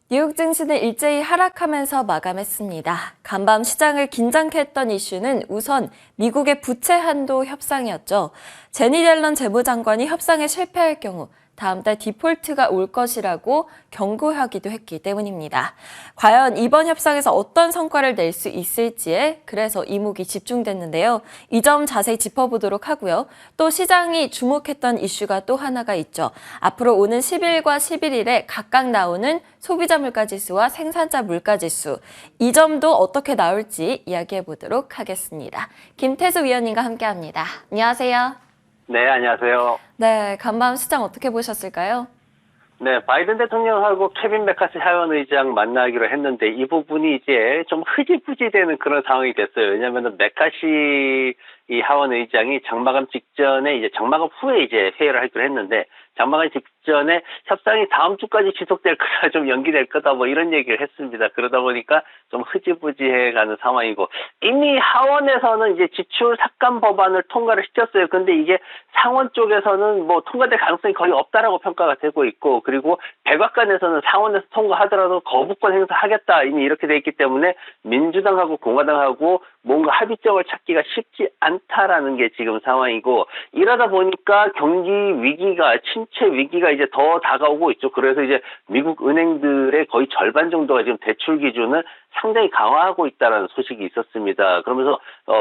뉴욕 증시는 일제히 하락하면서 마감했습니다. 간밤 시장을 긴장케 했던 이슈는 우선 미국의 부채 한도 협상이었죠. 제니 옐런 재무장관이 협상에 실패할 경우 다음 달 디폴트가 올 것이라고 경고하기도 했기 때문입니다. 과연 이번 협상에서 어떤 성과를 낼 수 있을지에 그래서 이목이 집중됐는데요. 이 점 자세히 짚어보도록 하고요. 또 시장이 주목했던 이슈가 또 하나가 있죠. 앞으로 오는 10일과 11일에 각각 나오는 소비자 물가지수와 생산자 물가지수, 이 점도 어떻게 나올지 이야기해보도록 하겠습니다. 김태수 위원님과 함께합니다. 안녕하세요. 네, 안녕하세요. 네, 간밤 시장 어떻게 보셨을까요? 네, 바이든 대통령하고 케빈 메카시 하원 의장 만나기로 했는데 이 부분이 이제 좀 흐지부지 되는 그런 상황이 됐어요. 왜냐하면 메카시 이 하원 의장이 장마감 직전에 이제 장마감 후에 이제 회의를 하기로 했는데 장마감 직전에 협상이 다음 주까지 지속될 거다, 좀 연기될 거다, 뭐 이런 얘기를 했습니다. 그러다 보니까 좀 흐지부지해 가는 상황이고, 이미 하원에서는 이제 지출 삭감 법안을 통과를 시켰어요. 근데 이게 상원 쪽에서는 뭐 통과될 가능성이 거의 없다라고 평가가 되고 있고, 그리고 백악관에서는 상원에서 통과하더라도 거부권 행사하겠다, 이미 이렇게 돼 있기 때문에 민주당하고 공화당하고 뭔가 합의점을 찾기가 쉽지 않다라는 게 지금 상황이고, 이러다 보니까 경기 위기가, 침체 위기가 이제 더 다가오고 있죠. 그래서 이제 미국 은행들의 거의 절반 정도가 지금 대출 기준을 상당히 강화하고 있다는 소식이 있었습니다. 그러면서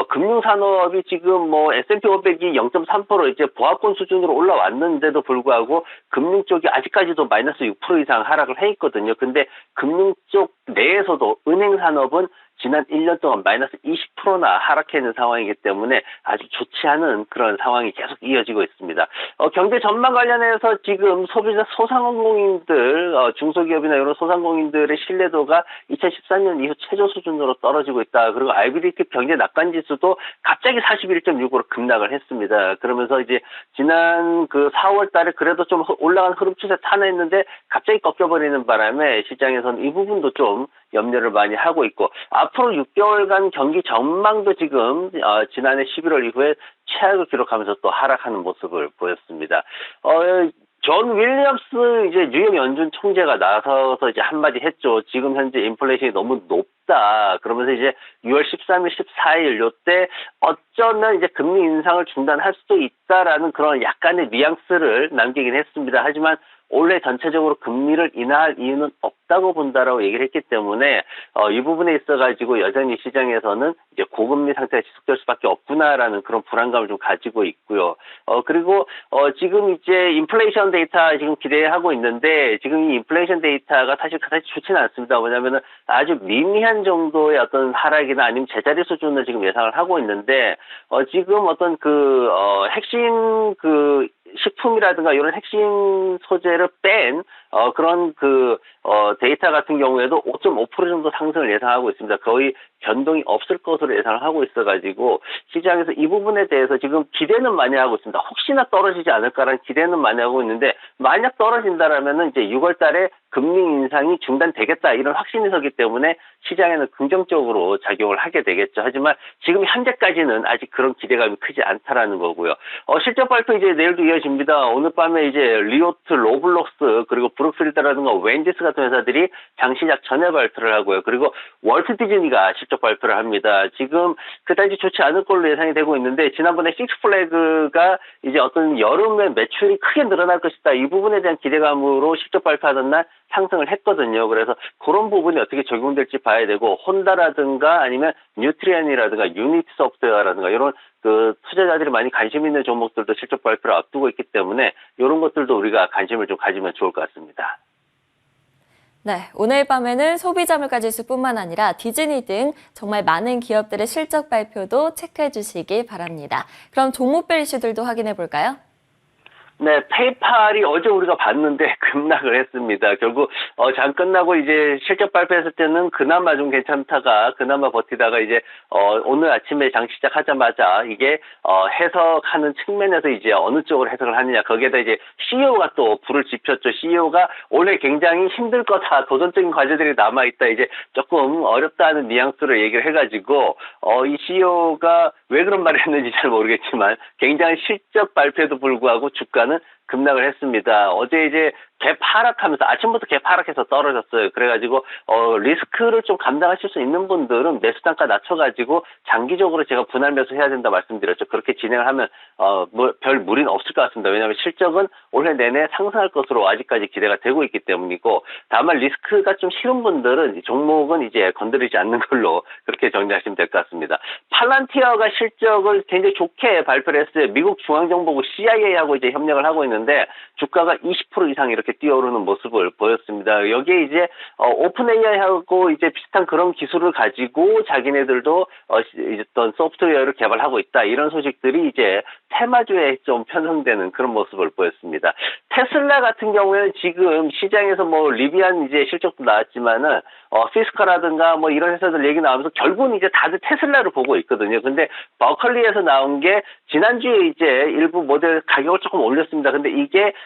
금융산업이 지금 뭐 S&P 500이 0.3% 이제 보합권 수준으로 올라왔는데도 불구하고 금융 쪽이 아직까지도 마이너스 6% 이상 하락을 해 있거든요. 근데 금융 쪽 내에서도 은행 산업은 지난 1년 동안 마이너스 20%나 하락해 있는 상황이기 때문에 아주 좋지 않은 그런 상황이 계속 이어지고 있습니다. 경제 전망 관련해서 지금 소비자 소상공인들, 중소기업이나 이런 소상공인들의 신뢰도가 2014년 이후 최저 수준으로 떨어지고 있다. 그리고 IBD 경제 낙관 지수도 갑자기 41.6으로 급락을 했습니다. 그러면서 이제 지난 그 4월 달에 그래도 좀 올라간 흐름 추세 탄화했는데 갑자기 꺾여버리는 바람에 시장에서는 이 부분도 좀 염려를 많이 하고 있고, 앞으로 6개월간 경기 전망도 지금 지난해 11월 이후에 최악을 기록하면서 또 하락하는 모습을 보였습니다. 존 윌리엄스 이제 뉴욕 연준 총재가 나서서 이제 한마디 했죠. 지금 현재 인플레이션이 너무 높다. 그러면서 이제 6월 13일, 14일 요때 어쩌면 이제 금리 인상을 중단할 수도 있다라는 그런 약간의 뉘앙스를 남기긴 했습니다. 하지만 올해 전체적으로 금리를 인하할 이유는 없다고 본다라고 얘기를 했기 때문에 이 부분에 있어가지고 여전히 시장에서는 이제 고금리 상태가 지속될 수밖에 없구나라는 그런 불안감을 좀 가지고 있고요. 그리고 지금 이제 인플레이션 데이터 지금 기대하고 있는데, 지금 이 인플레이션 데이터가 사실 그다지 좋지는 않습니다. 왜냐하면 아주 미미한 정도의 어떤 하락이나 아니면 제자리 수준을 지금 예상을 하고 있는데, 지금 어떤 핵심 식품이라든가 이런 핵심 소재를 뺀 그런 데이터 같은 경우에도 5.5% 정도 상승을 예상하고 있습니다. 거의 변동이 없을 것으로 예상을 하고 있어가지고 시장에서 이 부분에 대해서 지금 기대는 많이 하고 있습니다. 혹시나 떨어지지 않을까라는 기대는 많이 하고 있는데, 만약 떨어진다라면은 이제 6월 달에 금리 인상이 중단되겠다, 이런 확신이 서기 때문에 시장에는 긍정적으로 작용을 하게 되겠죠. 하지만 지금 현재까지는 아직 그런 기대감이 크지 않다라는 거고요. 실적 발표 이제 내일도 이어집니다. 오늘 밤에 이제 리오트, 로블록스, 그리고 브룩스리드라든가 웬디스 같은 회사들이 장시작 전에 발표를 하고요. 그리고 월트 디즈니가 실적 발표를 합니다. 지금 그다지 좋지 않을 걸로 예상이 되고 있는데, 지난번에 식스플래그가 이제 어떤 여름에 매출이 크게 늘어날 것이다, 이 부분에 대한 기대감으로 실적 발표하던 날 상승을 했거든요. 그래서 그런 부분이 어떻게 적용될지 봐야 되고, 혼다라든가 아니면 뉴트리안이라든가 유니티 소프트웨어라든가 이런 투자자들이 많이 관심 있는 종목들도 실적 발표를 앞두고 있기 때문에 이런 것들도 우리가 관심을 좀 가지면 좋을 것 같습니다. 네, 오늘 밤에는 소비자 물가지수뿐만 아니라 디즈니 등 정말 많은 기업들의 실적 발표도 체크해 주시기 바랍니다. 그럼 종목별 이슈들도 확인해 볼까요? 네, 페이팔이 어제 우리가 봤는데 급락을 했습니다. 결국 장 끝나고 이제 실적 발표했을 때는 그나마 좀 괜찮다가 그나마 버티다가 이제 오늘 아침에 장 시작하자마자 이게 해석하는 측면에서 이제 어느 쪽으로 해석을 하느냐, 거기에다 이제 CEO가 또 불을 지폈죠. CEO가 올해 굉장히 힘들 거다, 도전적인 과제들이 남아 있다, 이제 조금 어렵다는 뉘앙스로 얘기를 해가지고 이 CEO가 왜 그런 말을 했는지 잘 모르겠지만 굉장히 실적 발표에도 불구하고 주가는 급락을 했습니다. 어제 이제 갭 하락하면서 아침부터 갭 하락해서 떨어졌어요. 그래가지고 리스크를 좀 감당하실 수 있는 분들은 매수 단가 낮춰가지고 장기적으로 제가 분할 매수해야 된다 말씀드렸죠. 그렇게 진행을 하면 별 무리는 없을 것 같습니다. 왜냐하면 실적은 올해 내내 상승할 것으로 아직까지 기대가 되고 있기 때문이고, 다만 리스크가 좀 싫은 분들은 이 종목은 이제 건드리지 않는 걸로 그렇게 정리하시면 될 것 같습니다. 팔란티어가 실적을 굉장히 좋게 발표를 했어요. 미국 중앙정보국 CIA하고 이제 협력을 하고 있는데 주가가 20% 이상 이렇게 뛰어오르는 모습을 보였습니다. 여기에 이제 오픈 AI하고 이제 비슷한 그런 기술을 가지고 자기네들도 어떤 소프트웨어를 개발하고 있다, 이런 소식들이 이제 테마주에 좀 편성되는 그런 모습을 보였습니다. 테슬라 같은 경우에는 지금 시장에서 뭐 리비안 이제 실적도 나왔지만은 피스카라든가 뭐 이런 회사들 얘기 나오면서 결국은 이제 다들 테슬라를 보고 있거든요. 근데 버클리에서 나온 게 지난주에 이제 일부 모델 가격을 조금 올렸습니다. 근데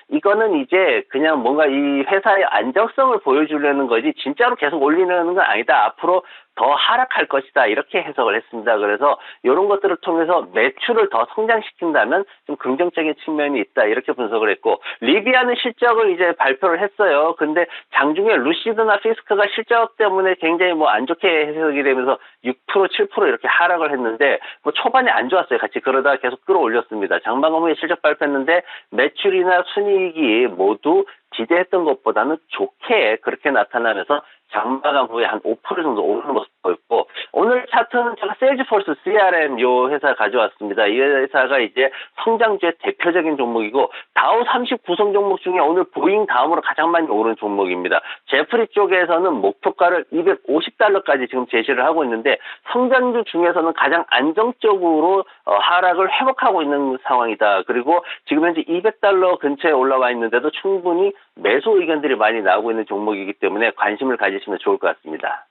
이거는 이제 그냥 뭔가 이 회사의 안정성을 보여주려는 거지 진짜로 계속 올리는 건 아니다. 앞으로 더 하락할 것이다, 이렇게 해석을 했습니다. 그래서 이런 것들을 통해서 매출을 더 성장시킨다면 좀 긍정적인 측면이 있다, 이렇게 분석을 했고, 리비아는 실적을 이제 발표를 했어요. 근데 장중에 루시드나 피스크가 실적 때문에 굉장히 뭐 안 좋게 해석이 되면서 6%, 7% 이렇게 하락을 했는데 뭐 초반에 안 좋았어요. 같이 그러다가 계속 끌어올렸습니다. 장마감 후에 실적 발표했는데 매출이나 순이익이 모두 기대했던 것보다는 좋게 그렇게 나타나면서 장마감 후에 한 5% 정도 오르는 모습 보였고, 오늘 차트는 제가 세일즈포스 CRM 요 회사 가져왔습니다. 이 회사가 이제 성장주의 대표적인 종목이고 다우 30 구성 종목 중에 오늘 보잉 다음으로 가장 많이 오른 종목입니다. 제프리 쪽에서는 목표가를 $250까지 지금 제시를 하고 있는데 성장주 중에서는 가장 안정적으로 하락을 회복하고 있는 상황이다. 그리고 지금 현재 $200 근처에 올라와 있는데도 충분히 매수 의견들이 많이 나오고 있는 종목이기 때문에 관심을 가지시면 좋을 것 같습니다.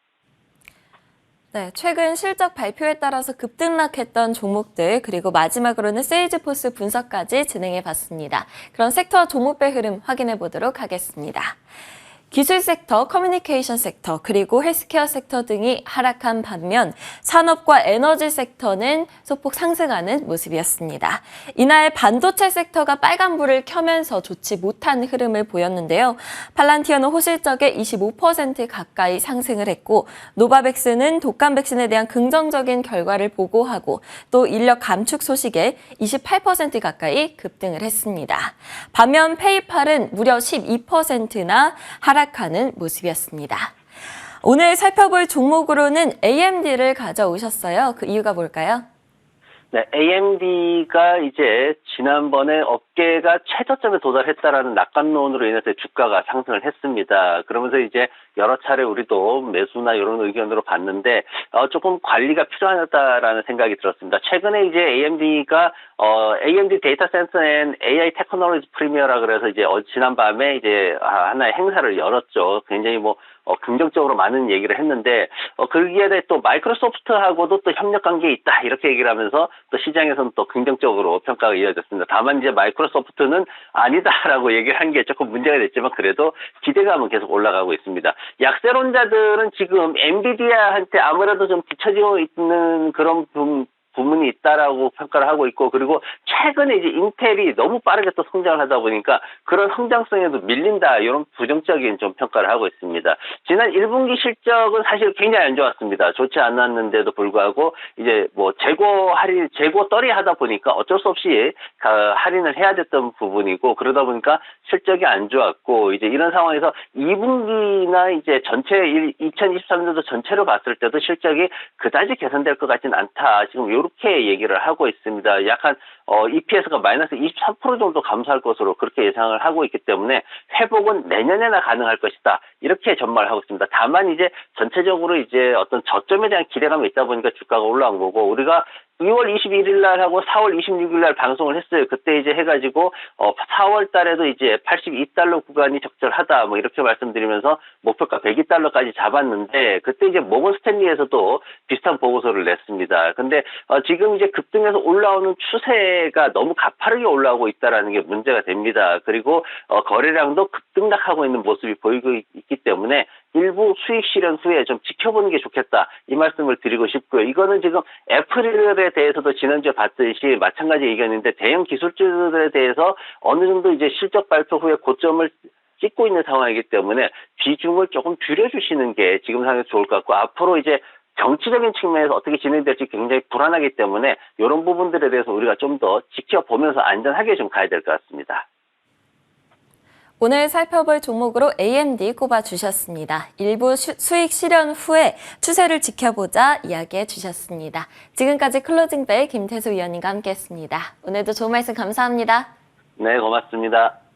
네, 최근 실적 발표에 따라서 급등락했던 종목들, 그리고 마지막으로는 세일즈포스 분석까지 진행해 봤습니다. 그런 섹터 종목별 흐름 확인해 보도록 하겠습니다. 기술 섹터, 커뮤니케이션 sek터, 그리고 헬스케어 섹터 등이 하락한 반면 산업과 에너지 섹터는 소폭 상승하는 모습이었습니다. 이날 반도체 섹터가 빨간불을 켜면서 좋지 못한 흐름을 보였는데요. 팔란티어는 호실적에 25% 가까이 상승을 했고, 노바백스는 독감 백신에 대한 긍정적인 결과를 보고하고 또 인력 감축 소식에 28% 가까이 급등을 했습니다. 반면 페이팔은 무려 12%나 하락하는 모습이었습니다. 오늘 살펴볼 종목으로는 AMD를 가져오셨어요. 그 이유가 뭘까요? 네, AMD가 이제 지난번에 업계가 최저점에 도달했다라는 낙관론으로 인해서 주가가 상승을 했습니다. 그러면서 이제 여러 차례 우리도 매수나 이런 의견으로 봤는데 조금 관리가 필요하다라는 생각이 들었습니다. 최근에 이제 AMD가 AMD 데이터 센터 앤 AI 테크놀로지 프리미어라 그래서 이제 지난밤에 이제 하나의 행사를 열었죠. 굉장히 긍정적으로 많은 얘기를 했는데 거기에 대해 또 마이크로소프트하고도 또 협력 관계에 있다, 이렇게 얘기를 하면서 또 시장에서는 또 긍정적으로 평가가 이어졌습니다. 다만 이제 마이크로소프트는 아니다라고 얘기를 한 게 조금 문제가 됐지만 그래도 기대감은 계속 올라가고 있습니다. 약세론자들은 지금 엔비디아한테 아무래도 좀 뒤처지고 있는 그런 부분이 있다라고 평가를 하고 있고, 그리고 최근에 이제 인텔이 너무 빠르게 또 성장을 하다 보니까 그런 성장성에도 밀린다, 이런 부정적인 좀 평가를 하고 있습니다. 지난 1분기 실적은 사실 굉장히 안 좋았습니다. 좋지 않았는데도 불구하고 이제 재고 떨이 하다 보니까 어쩔 수 없이 할인을 해야 됐던 부분이고, 그러다 보니까 실적이 안 좋았고, 이제 이런 상황에서 2분기나 이제 전체 2023년도 전체로 봤을 때도 실적이 그다지 개선될 것 같지는 않다, 지금 이렇게 얘기를 하고 있습니다. 약간 EPS가 마이너스 23% 정도 감소할 것으로 그렇게 예상을 하고 있기 때문에 회복은 내년에나 가능할 것이다, 이렇게 전망을 하고 있습니다. 다만 이제 전체적으로 이제 어떤 저점에 대한 기대감이 있다 보니까 주가가 올라온 거고, 우리가 2월 21일 날 하고 4월 26일 날 방송을 했어요. 그때 이제 해가지고 4월 달에도 이제 $82 구간이 적절하다, 뭐 이렇게 말씀드리면서 목표가 $102까지 잡았는데, 그때 이제 모건 스탠리에서도 비슷한 보고서를 냈습니다. 근데 지금 이제 급등해서 올라오는 추세가 너무 가파르게 올라오고 있다라는 게 문제가 됩니다. 그리고 거래량도 급등락하고 있는 모습이 보이고 있기 때문에 일부 수익 실현 후에 좀 지켜보는 게 좋겠다, 이 말씀을 드리고 싶고요. 이거는 지금 애플에 대해서도 지난주에 봤듯이 마찬가지 의견인데, 대형 기술주들에 대해서 어느 정도 이제 실적 발표 후에 고점을 찍고 있는 상황이기 때문에 비중을 조금 줄여주시는 게 지금 상황에서 좋을 것 같고, 앞으로 이제 정치적인 측면에서 어떻게 진행될지 굉장히 불안하기 때문에 이런 부분들에 대해서 우리가 좀 더 지켜보면서 안전하게 좀 가야 될 것 같습니다. 오늘 살펴볼 종목으로 AMD 꼽아주셨습니다. 일부 수익 실현 후에 추세를 지켜보자 이야기해 주셨습니다. 지금까지 클로징벨 김태수 위원님과 함께했습니다. 오늘도 좋은 말씀 감사합니다. 네, 고맙습니다.